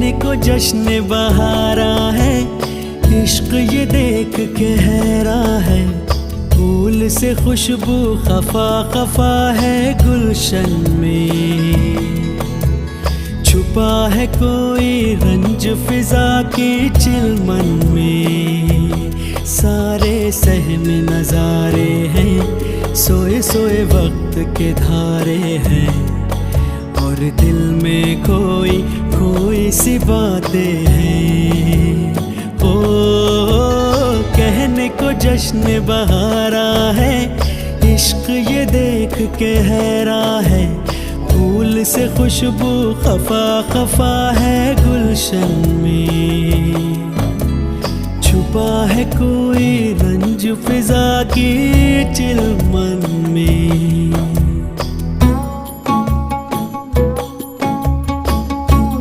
कहने को जश्न बहारा है, इश्क ये देख के हैरा है। फूल से खुशबू खफा खफा है गुलशन में, छुपा है कोई रंज फिजा की चिलमन में। सारे सहम नजारे हैं, सोए सोए वक्त के धारे हैं, और दिल में कोई कोई सी बातें हैं। ओ कहने को जश्न बहारा है, इश्क ये देख के हैरा है। फूल से खुशबू खफा खफा है गुलशन में, छुपा है कोई रंज फिजा की चिलमन में।